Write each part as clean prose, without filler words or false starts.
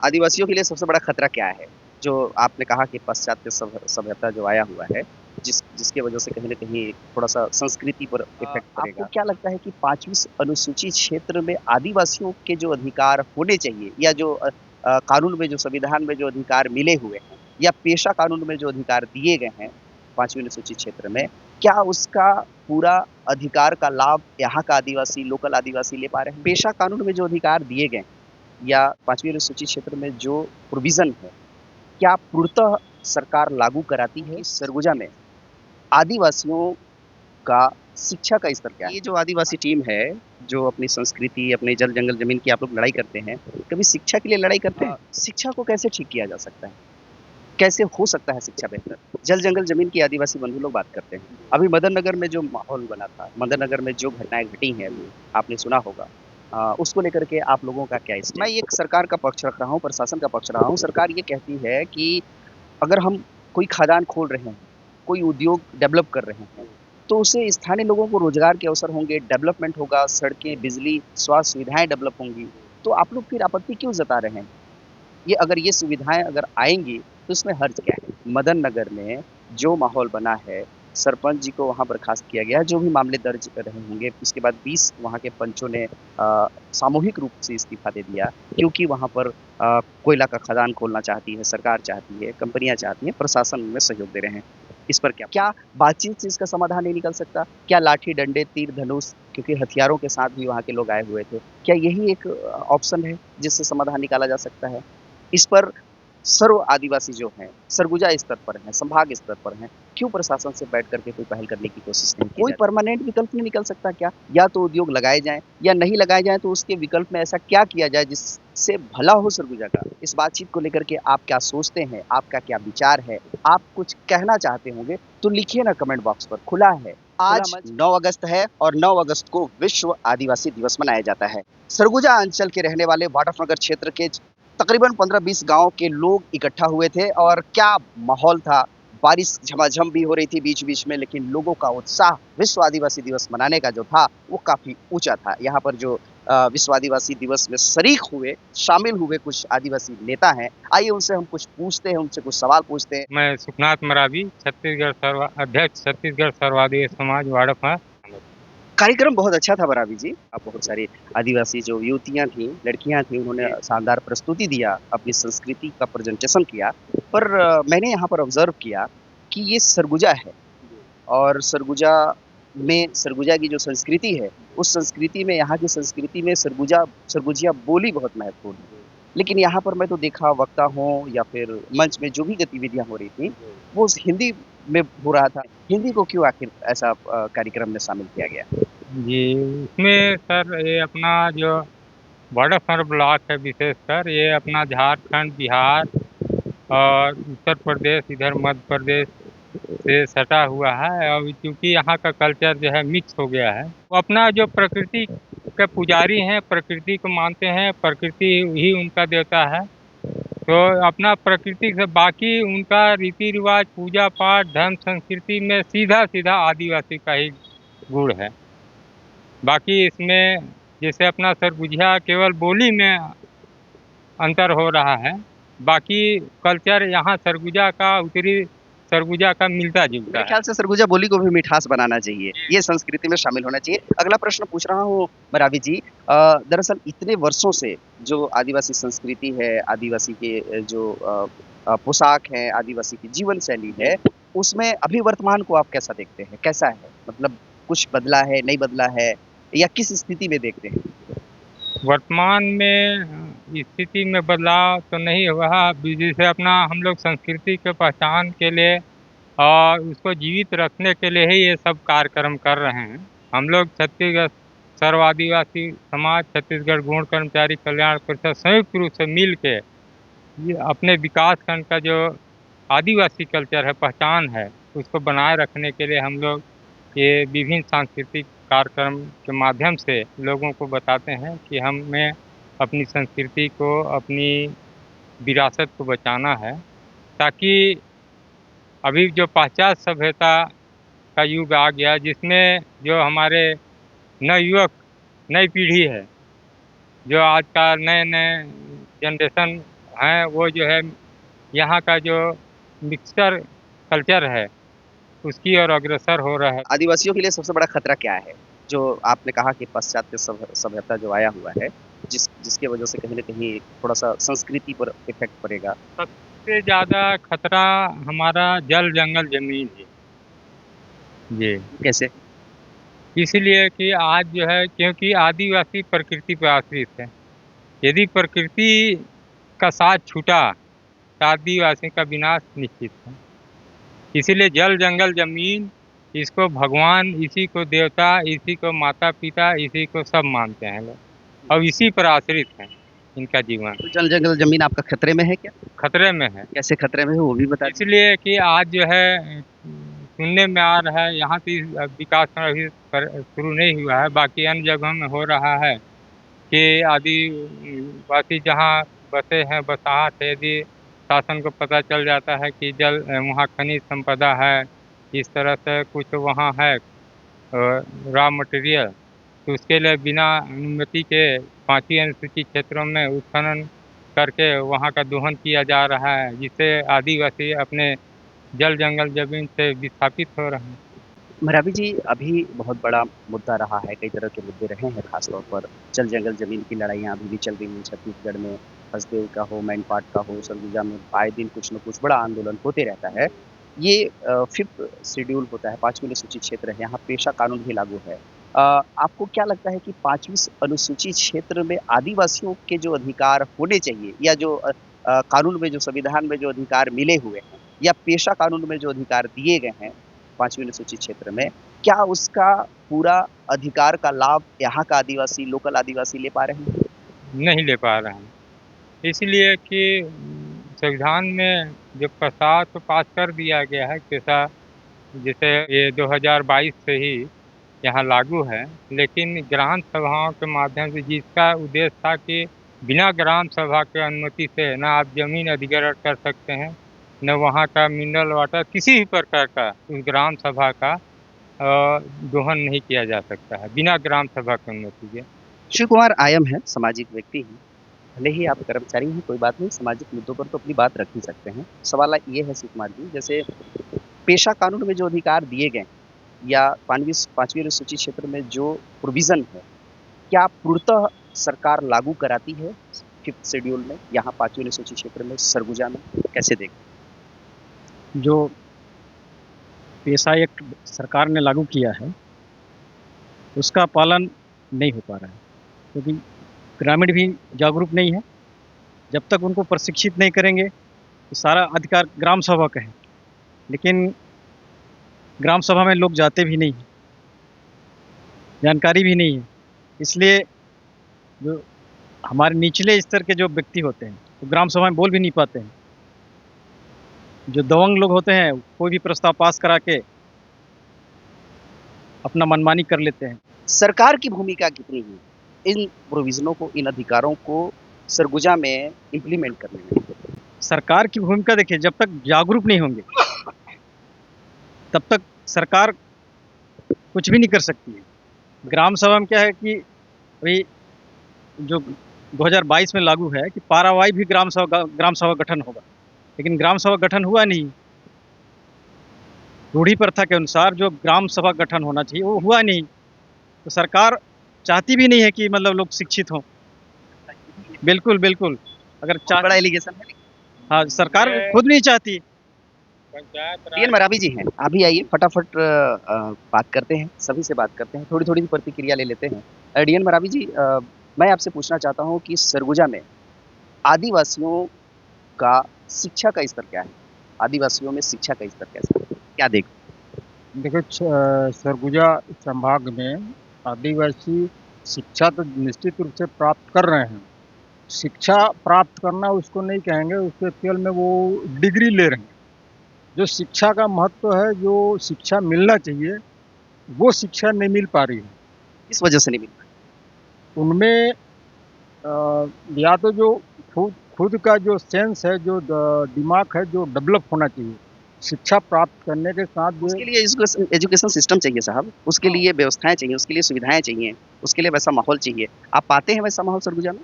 आदिवासियों के लिए सबसे बड़ा खतरा क्या है? जो आपने कहा कि पाश्चात्य सभ्यता जो आया हुआ है, जिसकी वजह से कहीं न कहीं थोड़ा-सा संस्कृति पर इफ़ेक्ट आपको पड़ेगा। क्या लगता है कि 5वीं अनुसूची क्षेत्र में आदिवासियों के जो अधिकार होने चाहिए या जो कानून में जो संविधान में जो अधिकार मिले हुए हैं या पेशा कानून में जो अधिकार दिए गए हैं 5वीं अनुसूची क्षेत्र में, क्या उसका पूरा अधिकार का लाभ यहाँ का आदिवासी, लोकल आदिवासी ले पा रहे हैं? पेशा कानून में जो अधिकार दिए गए हैं या 5वीं अनुसूची क्षेत्र में जो प्रोविज़न है, क्या पूर्णतः सरकार लागू कराती है? कि सरगुजा में आदिवासियों का शिक्षा का स्तर क्या है? ये जो आदिवासी टीम है, जो अपनी संस्कृति, अपने जल, जंगल, ज़मीन की आप लोग लड़ाई करते हैं, कभी शिक्षा के लिए लड़ाई करते हैं? शिक्षा को कैसे ठीक किया जा सकता है? कैसे हो सकता है शिक्षा बेहतर? जल, जंगल, ज़मीन की आदिवासी बंधु लोग बात करते हैं। अभी मदन नगर में जो माहौल बना था, मदन नगर में जो घटनाएँ घटी हैं अभी, आपने सुना होगा। उसको लेकर के आप लोगों का क्या मैं स्टैंड है? एक सरकार का पक्ष रख रहा हूँ, प्रशासन का पक्ष रहा हूँ। सरकार ये कहती है कि अगर हम कोई खदान खोल रहे हैं, कोई उद्योग डेवलप कर रहे हैं, तो उससे स्थानीय लोगों को रोज़गार के अवसर होंगे, डेवलपमेंट होगा, सड़कें, बिजली, स्वास्थ्य सुविधाएँ डेवलप होंगी। तो आप लोग फिर आपत्ति क्यों जता रहे हैं? ये अगर ये सुविधाएँ अगर आएँगी, तो इसमें हर्ज क्या है? मदन नगर में जो माहौल बना है, सरपंच जी को वहाँ बर्खास्त किया गया है, जो भी मामले दर्ज रहे होंगे, उसके बाद 20 वहाँ के पंचों ने सामूहिक रूप से इस्तीफ़ा दे दिया, क्योंकि वहाँ पर कोयला का खदान खोलना चाहती है, सरकार चाहती है, कंपनियाँ चाहती हैं, प्रशासन उनमें सहयोग दे रहे हैं। इस पर क्या बातचीत से इसका समाधान नहीं निकल सकता? क्या लाठी, डंडे, तीर, धनुष क्योंकि हथियारों के साथ भी वहाँ के लोग आए हुए थे, क्या यही एक ऑप्शन है, जिससे समाधान निकाला जा सकता है? इस पर सर्व आदिवासी जो हैं, सरगुजा स्तर पर हैं, संभाग स्तर पर हैं, क्यों प्रशासन से बैठ कर के कोई पहल करने की कोशिश नहीं की कोई जाती? परमानेंट विकल्प नहीं निकल सकता क्या? या तो उद्योग लगाए जाएँ या नहीं लगाए जाएँ तो उसके विकल्प में ऐसा क्या किया जाए जिससे भला हो सरगुजा का? इस बातचीत को लेकर के आप क्या सोचते हैं? आपका क्या विचार है? आप कुछ कहना चाहते होंगे तो लिखिए ना कमेंट बॉक्स पर, खुला है। आज 9 अगस्त है और 9 अगस्त को विश्व आदिवासी दिवस मनाया जाता है। सरगुजा अंचल के रहने वाले वाड्रफनगर क्षेत्र के तकरीबन 15-20 गाँव के लोग इकट्ठा हुए थे और क्या माहौल था। बारिश झमाझम भी हो रही थी बीच-बीच में, लेकिन लोगों का उत्साह विश्व आदिवासी दिवस मनाने का जो था, वो काफ़ी ऊँचा था। यहाँ पर जो विश्व आदिवासी दिवस में शरीक हुए, शामिल हुए कुछ आदिवासी नेता हैं। आइए उनसे हम कुछ पूछते हैं, उनसे कुछ सवाल पूछते हैं। मैं सुखनाथ मरावी, अध्यक्ष छत्तीसगढ़ सर्वादिवासी समाज वाड़फा। कार्यक्रम बहुत अच्छा था बरावी जी। बहुत सारी आदिवासी जो युवतियाँ थीं, लड़कियाँ थीं, उन्होंने शानदार प्रस्तुति दिया, अपनी संस्कृति का प्रेज़ेंटेशन किया। पर मैंने यहाँ पर ऑब्ज़र्व किया कि ये सरगुजा है और सरगुजा की जो संस्कृति है, उस संस्कृति में यहाँ की संस्कृति में सरगुजिया बोली बहुत महत्वपूर्ण है। लेकिन यहाँ पर मैं तो देखा वक्ता हों या फिर मंच में जो भी गतिविधियाँ हो रही थी, वो हिंदी में हो रहा था। हिंदी को क्यों आखिर ऐसा कार्यक्रम में शामिल किया गया? जी, इसमें सर ये अपना जो वाड़फर ब्लॉक है विशेषकर ये अपना झारखंड, बिहार और उत्तर प्रदेश, इधर मध्य प्रदेश से सटा हुआ है और क्योंकि यहाँ का कल्चर जो है मिक्स हो गया है। वो अपना जो प्रकृति के पुजारी हैं, प्रकृति को मानते हैं, प्रकृति ही उनका देवता है। तो अपना प्रकृति से बाकी उनका रीति रिवाज, पूजा पाठ, धर्म संस्कृति में सीधा आदिवासी का ही गुण है। बाकी इसमें जैसे अपना सरगुजिया केवल बोली में अंतर हो रहा है, बाकी कल्चर यहाँ सरगुजा का उत्तरी सरगुजा का मिलता-जुलता मेरे है। ख्याल से सरगुजा बोली को भी मिठास बनाना चाहिए, ये संस्कृति में शामिल होना चाहिए। अगला प्रश्न पूछ रहा हूँ मरावी जी दरअसल इतने वर्षों से जो आदिवासी संस्कृति है, आदिवासी के जो पोशाक है, आदिवासी की जीवन शैली है, उसमें अभी वर्तमान को आप कैसा देखते हैं? कैसा है? मतलब कुछ बदला है, नहीं बदला है या किस स्थिति में देखते हैं? वर्तमान में स्थिति में बदलाव तो नहीं हुआ है। अभी जैसे अपना हम लोग संस्कृति के पहचान के लिए और उसको जीवित रखने के लिए ही ये सब कार्यक्रम कर रहे हैं। हम लोग छत्तीसगढ़ सर्व आदिवासी समाज, छत्तीसगढ़ गौण कर्मचारी कल्याण परिषद संयुक्त रूप से मिल के ये अपने विकास खंड का जो आदिवासी कल्चर है, पहचान है, उसको बनाए रखने के लिए हम लोग ये विभिन्न सांस्कृतिक कार्यक्रम के माध्यम से लोगों को बताते हैं कि हमें अपनी संस्कृति को, अपनी विरासत को बचाना है, ताकि अभी जो पाश्चात्य सभ्यता का युग आ गया, जिसमें जो हमारे नवयुवक, नई पीढ़ी है, जो आज का नए-नए जनरेशन हैं वो जो है यहाँ का जो मिक्सचर कल्चर है उसकी ओर अग्रसर हो रहा है। आदिवासियों के लिए सबसे बड़ा खतरा क्या है? जो आपने कहा कि पाश्चात्य सभ्यता जो आया हुआ है, जिसके वजह से कहीं न कहीं थोड़ा-सा संस्कृति पर इफ़ेक्ट पड़ेगा। सबसे ज़्यादा खतरा हमारा जल, जंगल, ज़मीन है। जी। कैसे? इसलिए कि आज जो है क्योंकि आदिवासी प्रकृति पे आश्रित है। यदि प्रकृति का साथ छूटा तो आदिवासी का विनाश निश्चित है। इसीलिए जल, जंगल, ज़मीन इसको भगवान, इसी को देवता, इसी को माता-पिता, इसी को सब मानते हैं लोग और इसी पर आश्रित है इनका जीवन। तो जल, जंगल, ज़मीन आपका खतरे में है क्या? खतरे में है। कैसे खतरे में है वो भी बता दीजिए। इसलिए कि आज जो है सुनने में आ रहा है यहाँ की विकास अभी शुरू नहीं हुआ है, बाकी अन्य जगहों में हो रहा है कि आदिवासी जहाँ बसे हैं बसाहत है, यदि शासन को पता चल जाता है कि वहाँ खनिज संपदा है, इस तरह से कुछ वहाँ है रॉ मटेरियल, तो उसके लिए बिना अनुमति के 5वीं अनुसूची क्षेत्रों में उत्खनन करके वहाँ का दोहन किया जा रहा है, जिससे आदिवासी अपने जल, जंगल, ज़मीन से विस्थापित हो रहे हैं। मरावी जी, अभी बहुत बड़ा मुद्दा रहा है, कई तरह के मुद्दे रहे हैं, ख़ास तौर पर जल, जंगल, ज़मीन की लड़ाइयाँ अभी भी चल रही हैं छत्तीसगढ़ में, हसदेव का हो, मैनपाट का हो, सरगुजा में आए दिन कुछ न कुछ बड़ा आंदोलन होते रहता है। ये 5th शेड्यूल होता है, 5वीं अनुसूची क्षेत्र है, यहाँ पेशा कानून भी लागू है। आपको क्या लगता है कि 5वीं अनुसूची क्षेत्र में आदिवासियों के जो अधिकार होने चाहिए या जो कानून में जो संविधान में जो अधिकार मिले हुए हैं या पेशा कानून में जो अधिकार दिए गए हैं 5वीं अनुसूची क्षेत्र में, क्या उसका पूरा अधिकार का लाभ यहाँ का आदिवासी, लोकल आदिवासी ले पा रहे हैं? नहीं ले पा रहे हैं। इसलिए कि संविधान में जो प्रस्ताव तो पास कर दिया गया है जैसा जैसे ये 2022 से ही यहाँ लागू है, लेकिन ग्राम सभाओं के माध्यम से जिसका उद्देश्य था कि बिना ग्राम सभा के अनुमति से ना आप ज़मीन अधिग्रहण कर सकते हैं, न वहाँ का मिनरल वाटर किसी भी प्रकार का उस ग्राम सभा का दोहन नहीं किया जा सकता है, बिना ग्राम सभा की अनुमति के। शिव कुमार आयम है, सामाजिक व्यक्ति हैं। भले ही आप कर्मचारी हैं, कोई बात नहीं, सामाजिक मुद्दों पर तो अपनी बात रख ही सकते हैं। सवाल ये है शिव कुमार जी, जैसे पेशा कानून में जो अधिकार दिए गए या 5वीं अनुसूची क्षेत्र में जो प्रोविज़न है, क्या पूर्णतः सरकार लागू कराती है 5th शेड्यूल में, यहाँ 5वीं अनुसूची क्षेत्र में, सरगुजा में? कैसे देखते? जो पेशा एक्ट सरकार ने लागू किया है, उसका पालन नहीं हो पा रहा है, क्योंकि ग्रामीण भी जागरूक नहीं है। जब तक उनको प्रशिक्षित नहीं करेंगे, तो सारा अधिकार ग्राम सभा का है, लेकिन ग्राम सभा में लोग जाते भी नहीं हैं, जानकारी भी नहीं है। इसलिए जो हमारे निचले स्तर के जो व्यक्ति होते हैं, वो ग्राम सभा में बोल भी नहीं पाते हैं। जो दबंग लोग होते हैं, कोई भी प्रस्ताव पास करा के अपना मनमानी कर लेते हैं। सरकार की भूमिका कितनी है इन प्रोविज़नों को, इन अधिकारों को सरगुजा में इम्प्लीमेंट करने में? सरकार की भूमिका देखिए, जब तक जागरूक नहीं होंगे तब तक सरकार कुछ भी नहीं कर सकती है। ग्राम सभा में क्या है कि भाई जो 2022 में लागू है कि पारावाई भी ग्राम सभा गठन होगा, लेकिन ग्राम सभा गठन हुआ नहीं। रूढ़ी प्रथा के अनुसार जो ग्राम सभा गठन होना चाहिए वो हुआ नहीं, तो सरकार चाहती भी नहीं है कि मतलब लोग शिक्षित हों। बिल्कुल बिल्कुल, अगर बड़ा एलिगेशन है। हाँ, सरकार खुद नहीं चाहती। डीएन मरावी जी हैं, आप भी आइए, फटाफट बात करते हैं, सभी से बात करते हैं, थोड़ी-थोड़ी प्रतिक्रिया ले लेते हैं। डीएन मरावी जी, मैं आपसे पूछना चाहता हूँ कि सरगुजा में आदिवासियों का शिक्षा का स्तर क्या है? आदिवासियों में शिक्षा का स्तर कैसा है? क्या देखो, सरगुजा संभाग में आदिवासी शिक्षा तो निश्चित रूप से प्राप्त कर रहे हैं। शिक्षा प्राप्त करना उसको नहीं कहेंगे, उसके केवल में वो डिग्री ले रहे हैं। जो शिक्षा का महत्व है, जो शिक्षा मिलना चाहिए, वो शिक्षा नहीं मिल पा रही है। किस वजह से नहीं मिल पा रही? उनमें या तो जो खुद का जो सेंस है, जो दिमाग है, जो डेवलप होना चाहिए शिक्षा प्राप्त करने के साथ। उसके लिए एजुकेशन सिस्टम चाहिए साहब, उसके लिए व्यवस्थाएं चाहिए, उसके लिए सुविधाएं चाहिए, उसके लिए वैसा माहौल चाहिए। आप पाते हैं वैसा माहौल सरगुजा में?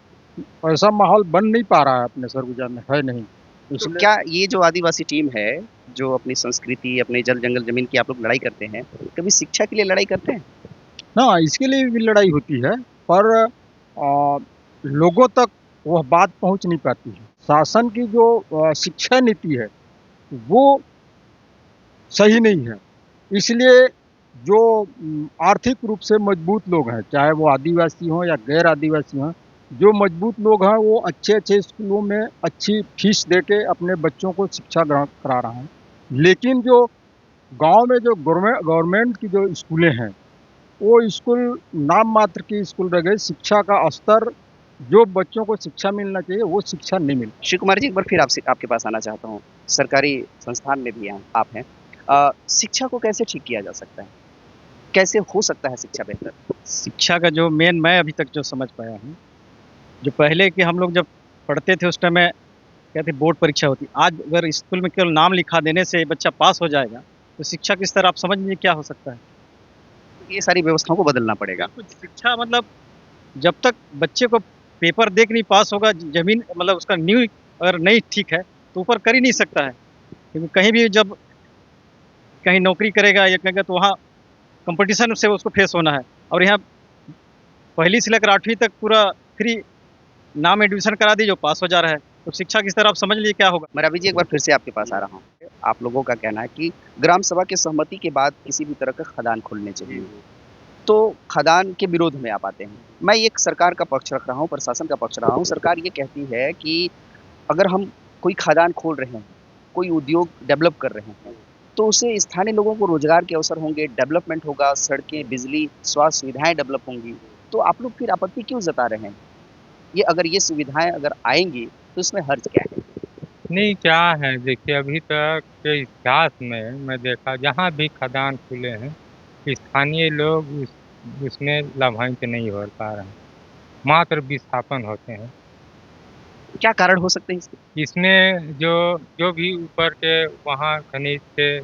ऐसा माहौल बन नहीं पा रहा है अपने सरगुजा में, है नहीं। तो इसलिए क्या ये जो आदिवासी टीम है, जो अपनी संस्कृति, अपने जल जंगल जमीन की आप लोग लड़ाई करते हैं, कभी शिक्षा के लिए लड़ाई करते हैं? हाँ, इसके लिए भी लड़ाई होती है, पर लोगों तक वह बात पहुंच नहीं पाती है। शासन की जो शिक्षा नीति है वो सही नहीं है। इसलिए जो आर्थिक रूप से मजबूत लोग हैं, चाहे वो आदिवासी हों या गैर आदिवासी हों, जो मजबूत लोग हैं वो अच्छे स्कूलों में अच्छी फीस दे के अपने बच्चों को शिक्षा ग्रहण करा रहे हैं। लेकिन जो गांव में जो गवर्नमेंट की जो स्कूलें हैं, वो स्कूल नाम मात्र की स्कूल रह गए। शिक्षा का स्तर, जो बच्चों को शिक्षा मिलना चाहिए वो शिक्षा नहीं मिल। शिव कुमार जी, एक बार फिर आपसे आपके पास आना चाहता हूँ। सरकारी संस्थान में भी हैं आप हैं। शिक्षा को कैसे ठीक किया जा सकता है? कैसे हो सकता है शिक्षा बेहतर? शिक्षा का जो मेन मैं अभी तक जो समझ पाया हूँ, जो पहले के हम लोग जब पढ़ते थे उस टाइम में कहते बोर्ड परीक्षा होती। आज अगर स्कूल में केवल नाम लिखा देने से बच्चा पास हो जाएगा, तो शिक्षा के स्तर आप समझ लीजिए क्या हो सकता है। ये सारी व्यवस्थाओं को बदलना पड़ेगा। कुछ शिक्षा मतलब जब तक बच्चे को पेपर देख नहीं पास होगा, ज़मीन मतलब उसका नींव अगर नहीं ठीक है, तो ऊपर कर ही नहीं सकता है। क्योंकि कहीं भी जब कहीं नौकरी करेगा या करेगा तो वहाँ कॉम्पिटिशन से उसको फेस होना है। और यहाँ पहली से लेकर 8वीं तक पूरा फ्री नाम एडमिशन करा दी, जो पास हो जा रहा है। तो शिक्षा की स्तर आप समझ लीजिए क्या होगा। मरावी जी, एक बार फिर से आपके पास आ रहा हूँ। आप लोगों का कहना है कि ग्राम सभा की सहमति के बाद किसी भी तरह का खदान खोलने चाहिए। तो खदान के विरोध में आप आते हैं। मैं एक सरकार का पक्ष रख रहा हूँ, प्रशासन का पक्ष रहा हूँ। सरकार ये कहती है कि अगर हम कोई खदान खोल रहे हैं, कोई उद्योग डेवलप कर रहे हैं, तो उससे स्थानीय लोगों को रोजगार के अवसर होंगे, डेवलपमेंट होगा, सड़कें, बिजली, स्वास्थ्य सुविधाएं डेवलप होंगी। तो आप लोग फिर आपत्ति क्यों जता रहे हैं? ये अगर ये सुविधाएं अगर आएंगी तो इसमें हर्ज क्या है? नहीं, क्या है देखिए, अभी तक के इतिहास में मैं देखा जहाँ भी खदान खुले हैं, स्थानीय लोग उसमें लाभान्वित नहीं हो पा रहे हैं, मात्र विस्थापन होते हैं। क्या कारण हो सकते हैं इसके? इसमें जो जो भी ऊपर के वहाँ खनिज थे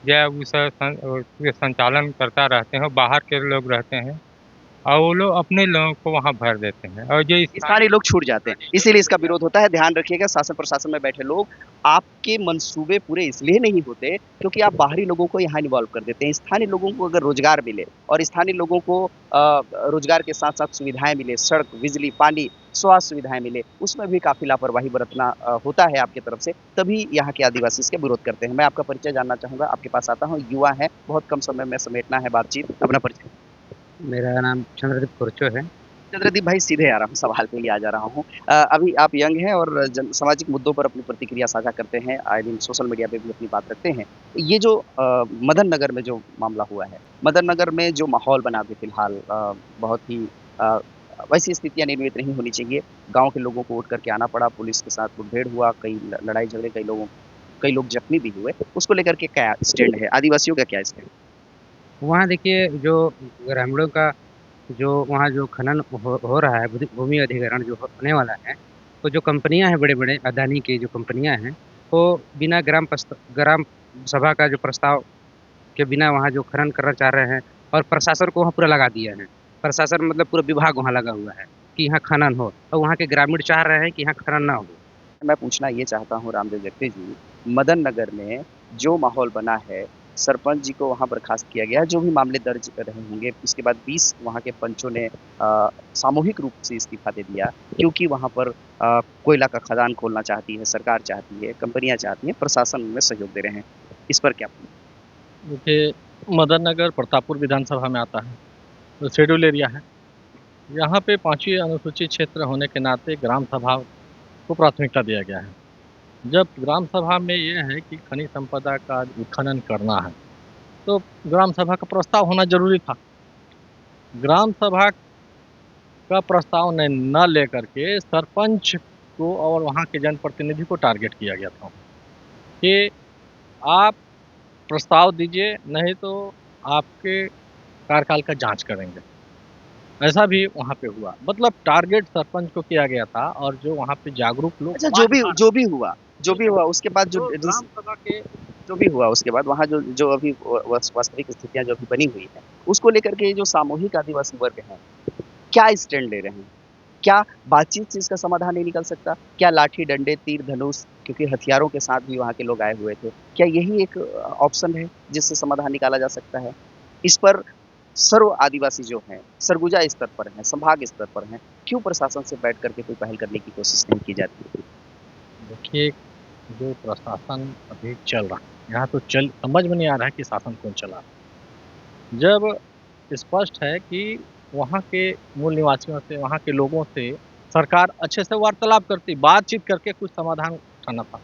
या उसके संचालन करता रहते हैं, बाहर के लोग रहते हैं और वो लोग अपने लोगों को वहाँ भर देते हैं, और जो स्थानीय लोग छूट जाते हैं, इसीलिए इसका विरोध होता है। ध्यान रखिएगा, शासन प्रशासन में बैठे लोग, आपके मंसूबे पूरे इसलिए नहीं होते क्योंकि आप बाहरी लोगों को यहाँ इन्वॉल्व कर देते हैं। स्थानीय लोगों को अगर रोजगार मिले और स्थानीय लोगों को रोजगार के साथ साथ सुविधाएं मिले, सड़क, बिजली, पानी, स्वास्थ्य सुविधाएं मिले, उसमें भी काफी लापरवाही बरतना होता है आपकी तरफ से, तभी यहाँ के आदिवासी इसके विरोध करते हैं। मैं आपका परिचय जानना चाहूंगा, आपके पास आता हूँ। युवा है, बहुत कम समय में समेटना है बातचीत। अपना परिचय। मेरा नाम चंद्रदीप कुरचो है। चंद्रदीप भाई, सीधे आ रहा हूँ, सवाल पे ही आ जा रहा हूँ। अभी आप यंग हैं और सामाजिक मुद्दों पर अपनी प्रतिक्रिया साझा करते हैं, आए दिन सोशल मीडिया पे भी अपनी बात रखते हैं। ये जो मदन नगर में जो मामला हुआ है, मदन नगर में जो माहौल बना अभी फिलहाल, बहुत ही वैसी स्थितियां निर्मित नहीं होनी चाहिए। गांव के लोगों को उठ करके आना पड़ा, पुलिस के साथ मुठभेड़ हुआ, कई लड़ाई झगड़े, कई लोग जख्मी भी हुए। उसको लेकर के क्या स्टैंड है, आदिवासियों का क्या स्टैंड? वहाँ देखिए, जो ग्रामीणों का जो वहाँ जो खनन हो रहा है, भूमि अधिग्रहण जो होने वाला है, तो जो कंपनियां हैं, बड़े बड़े अदानी की जो कंपनियां हैं, वो बिना ग्राम सभा का जो प्रस्ताव के बिना वहाँ जो खनन करना चाह रहे हैं, और प्रशासन को वहाँ पूरा लगा दिया है। प्रशासन मतलब पूरा विभाग वहाँ लगा हुआ है कि यहाँ खनन हो, और वहाँ के ग्रामीण चाह रहे हैं कि यहाँ खनन ना हो। मैं पूछना ये चाहता हूँ रामदेव जगते जी, मदन नगर में जो माहौल बना है, सरपंच जी को वहाँ बर्खास्त किया गया है, जो भी मामले दर्ज कर रहे होंगे, इसके बाद 20 वहाँ के पंचों ने सामूहिक रूप से इस्तीफा दे दिया, क्योंकि वहाँ पर कोयला का खदान खोलना चाहती है सरकार, चाहती है, कंपनियां चाहती हैं, प्रशासन में सहयोग दे रहे हैं। इस पर क्या? देखिए, मदन नगर प्रतापपुर विधानसभा में आता है, तो शेड्यूल एरिया है। यहाँ पे 5वीं अनुसूचित क्षेत्र होने के नाते ग्राम सभा को प्राथमिकता दिया गया है। जब ग्राम सभा में ये है कि खनिज संपदा का उत्खनन करना है, तो ग्राम सभा का प्रस्ताव होना जरूरी था। ग्राम सभा का प्रस्ताव न लेकर के सरपंच को और वहाँ के जनप्रतिनिधि को टारगेट किया गया था कि आप प्रस्ताव दीजिए, नहीं तो आपके कार्यकाल का जांच करेंगे। ऐसा भी वहाँ पे हुआ, मतलब टारगेट सरपंच को किया गया था। और जो वहाँ पे जागरूक लोग, अच्छा, जो भी हुआ उसके बाद जो ग्राम सभा के जो भी हुआ उसके बाद वहाँ जो अभी वास्तविक स्थितियां जो अभी बनी हुई है, उसको लेकर के जो सामूहिक आदिवासी वर्ग हैं, क्या स्टैंड ले रहे हैं? क्या बातचीत से इसका समाधान नहीं निकल सकता? क्या लाठी, डंडे, तीर, धनुष, क्योंकि हथियारों के साथ भी वहाँ के लोग आए हुए थे, क्या यही एक ऑप्शन है जिससे समाधान निकाला जा सकता है? इस पर सर्व आदिवासी जो हैं, सरगुजा स्तर पर हैं, संभाग स्तर पर हैं, क्यों प्रशासन से बैठ कर के कोई पहल करने की कोशिश नहीं की जाती? देखिए, जो प्रशासन अभी चल रहा है, यहाँ तो समझ में नहीं आ रहा है कि शासन कौन चला रहा है। जब स्पष्ट है कि वहाँ के मूल निवासियों से, वहाँ के लोगों से सरकार अच्छे से वार्तालाप करती, बातचीत करके कुछ समाधान उठाना था।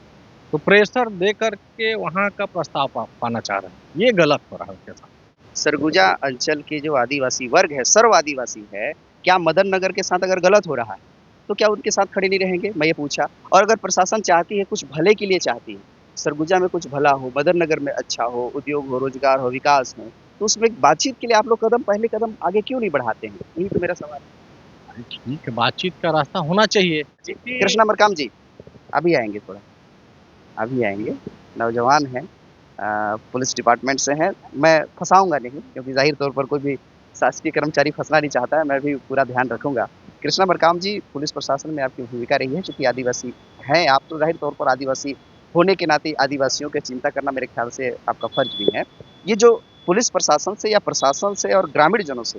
तो प्रेशर दे कर के वहाँ का प्रस्ताव पाना चाह रहे हैं, ये गलत हो रहा है उनके साथ। सरगुजा अंचल के जो आदिवासी वर्ग है, सर्व आदिवासी है, क्या मदन नगर के साथ अगर गलत हो रहा है, तो क्या उनके साथ खड़े नहीं रहेंगे? मैं ये पूछा। और अगर प्रशासन चाहती है, कुछ भले के लिए चाहती है, सरगुजा में कुछ भला हो, मदन नगर में अच्छा हो, उद्योग हो, रोजगार हो, विकास हो, तो उसमें बातचीत के लिए आप लोग पहले कदम आगे क्यों नहीं बढ़ाते हैं? यही तो मेरा सवाल है। अरे ठीक है, बातचीत का रास्ता होना चाहिए। कृष्णा मरकाम जी, अभी आएंगे थोड़ा, अभी आएंगे, नौजवान हैं, पुलिस डिपार्टमेंट से हैं। मैं फँसाऊँगा नहीं, क्योंकि ज़ाहिर तौर पर कोई भी शासकीय कर्मचारी फँसना नहीं चाहता है, मैं भी पूरा ध्यान रखूँगा। कृष्णा मरकाम जी, पुलिस प्रशासन में आपकी भूमिका रही है, चूँकि आदिवासी हैं आप, तो ज़ाहिर तौर पर आदिवासी होने के नाते आदिवासियों की चिंता करना मेरे ख्याल से आपका फ़र्ज़ भी है। ये जो पुलिस प्रशासन से या प्रशासन से और ग्रामीण जनों से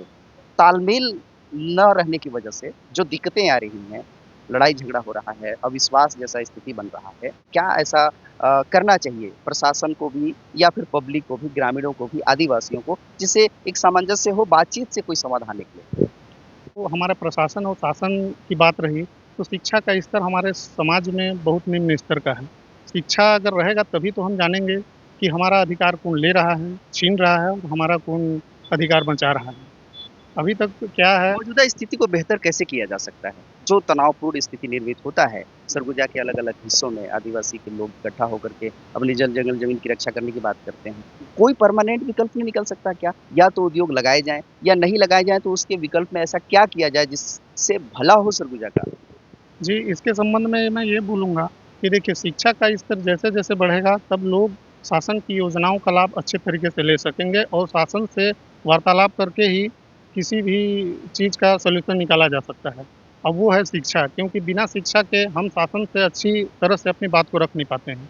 तालमेल न रहने की वजह से जो दिक्कतें आ रही हैं, लड़ाई झगड़ा हो रहा है, अविश्वास जैसा स्थिति बन रहा है, क्या ऐसा करना चाहिए प्रशासन को भी या फिर पब्लिक को भी, ग्रामीणों को भी, आदिवासियों को, जिससे एक सामंजस्य हो, बातचीत से कोई समाधान निकले? तो हमारा प्रशासन और शासन की बात रही, तो शिक्षा का स्तर हमारे समाज में बहुत निम्न स्तर का है। शिक्षा अगर रहेगा तभी तो हम जानेंगे कि हमारा अधिकार कौन ले रहा है, छीन रहा है और हमारा कौन अधिकार बचा रहा है। अभी तक तो क्या है, मौजूदा स्थिति को बेहतर कैसे किया जा सकता है? जो तनावपूर्ण स्थिति निर्मित होता है, सरगुजा के अलग-अलग हिस्सों में आदिवासी के लोग इकट्ठा होकर के अपनी जंगल ज़मीन की रक्षा करने की बात करते हैं। कोई परमानेंट विकल्प नहीं निकल सकता क्या? या तो उद्योग लगाए जाएँ या नहीं लगाए जाएँ, तो उसके विकल्प में ऐसा क्या किया जाए जिससे भला हो सरगुजा का? जी, इसके संबंध में मैं ये बोलूँगा कि देखिए शिक्षा का स्तर जैसे-जैसे बढ़ेगा तब लोग शासन की योजनाओं का लाभ अच्छे तरीके से ले सकेंगे और शासन से वार्तालाप करके ही किसी भी चीज़ का सॉल्यूशन निकाला जा सकता है। अब वो है शिक्षा, क्योंकि बिना शिक्षा के हम शासन से अच्छी तरह से अपनी बात को रख नहीं पाते हैं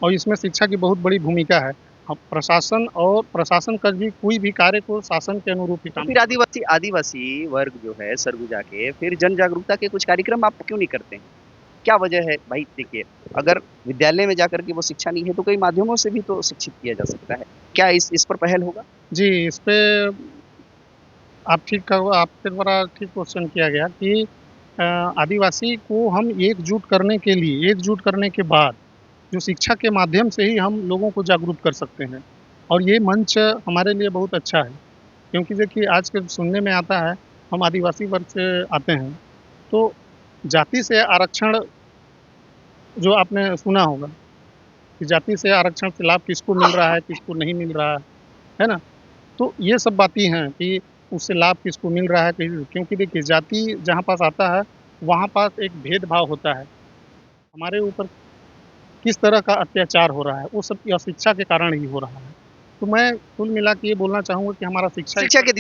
और इसमें शिक्षा की बहुत बड़ी भूमिका है। प्रशासन का भी कोई भी कार्य को शासन के अनुरूप ही तो काम फिर आदिवासी आदिवासी वर्ग जो है सरगुजा के, फिर जन जागरूकता के कुछ कार्यक्रम आप क्यों नहीं करते हैं? क्या वजह है? भाई देखिए, अगर विद्यालय में जाकर के वो शिक्षा नहीं है, तो कई माध्यमों से भी तो शिक्षित किया जा सकता है। क्या इस पर पहल होगा? जी, इस पे आपके द्वारा ठीक क्वेश्चन किया गया कि आदिवासी को हम एकजुट करने के बाद जो शिक्षा के माध्यम से ही हम लोगों को जागरूक कर सकते हैं और ये मंच हमारे लिए बहुत अच्छा है, क्योंकि देखिए आज के सुनने में आता है, हम आदिवासी वर्ग से आते हैं, तो जाति से आरक्षण जो आपने सुना होगा कि जाति से आरक्षण से लाभ किसको मिल रहा है, किसको नहीं मिल रहा है ना? तो ये सब बातें हैं कि उससे लाभ किसको मिल रहा है, क्योंकि देखिए जाति जहाँ पास आता है, वहाँ पास एक भेदभाव होता है। हमारे ऊपर किस तरह का अत्याचार हो रहा है, वो सब अशिक्षा के कारण ही हो रहा है। तो मैं कुल मिला के ये बोलना चाहूँगा कि हमारा शिक्षा की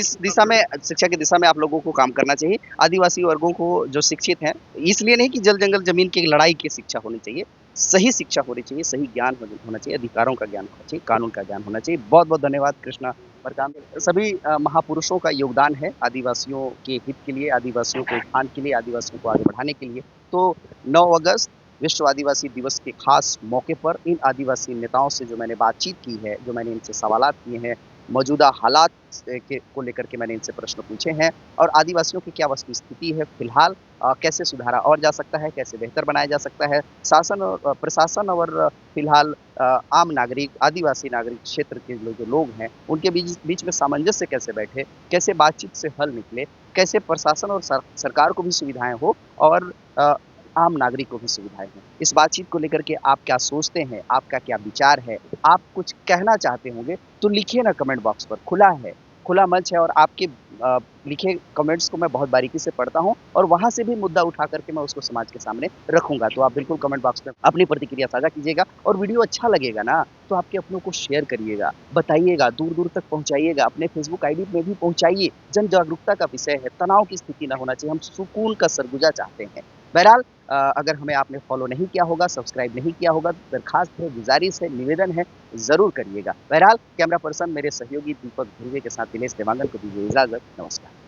दिशा में आप लोगों को काम करना चाहिए। आदिवासी वर्गों को जो शिक्षित हैं, इसलिए नहीं कि जल-जंगल ज़मीन की लड़ाई की शिक्षा होनी चाहिए, सही शिक्षा होनी चाहिए, सही ज्ञान होना चाहिए, अधिकारों का ज्ञान होना चाहिए, कानून का ज्ञान होना चाहिए। बहुत-बहुत धन्यवाद कृष्णा मरकाम। सभी महापुरुषों का योगदान है आदिवासियों के हित के लिए, आदिवासियों के उत्थान के लिए, आदिवासियों को आगे बढ़ाने के लिए। तो 9 अगस्त विश्व आदिवासी दिवस के खास मौके पर इन आदिवासी नेताओं से जो मैंने बातचीत की है, जो मैंने इनसे सवालात किए हैं, मौजूदा हालात को लेकर के मैंने इनसे प्रश्न पूछे हैं और आदिवासियों की क्या वस्तु स्थिति है फिलहाल, कैसे सुधारा और जा सकता है, कैसे बेहतर बनाया जा सकता है, शासन और प्रशासन और फिलहाल आम नागरिक, आदिवासी नागरिक क्षेत्र के जो लोग हैं, उनके बीच में सामंजस्य कैसे बैठे, कैसे बातचीत से हल निकले, कैसे प्रशासन और सरकार को भी सुविधाएं हो और आम नागरिक को भी सुविधाएं हैं। इस बातचीत को लेकर के आप क्या सोचते हैं, आपका क्या विचार है, आप कुछ कहना चाहते होंगे तो लिखिए ना कमेंट बॉक्स पर, खुला है, खुला मंच है और आपके लिखे कमेंट्स को मैं बहुत बारीकी से पढ़ता हूँ और वहाँ से भी मुद्दा उठा करके मैं उसको समाज के सामने रखूँगा। तो आप बिल्कुल कमेंट बॉक्स में अपनी प्रतिक्रिया साझा कीजिएगा और वीडियो अच्छा लगेगा ना, तो आपके अपनों को शेयर करिएगा, बताइएगा, दूर-दूर तक पहुँचाइएगा, अपने फेसबुक आईडी में भी पहुँचाइए। जन जागरूकता का विषय है, तनाव की स्थिति ना होना चाहिए, हम सुकून का सरगुजा चाहते हैं। बहरहाल अगर हमें आपने फॉलो नहीं किया होगा, सब्सक्राइब नहीं किया होगा, दरखास्त है, गुज़ारिश है, निवेदन है, ज़रूर करिएगा। बहरहाल कैमरा पर्सन मेरे सहयोगी दीपक ध्रुवे के साथ दिनेश देवांगन को दीजिए इजाज़त। नमस्कार।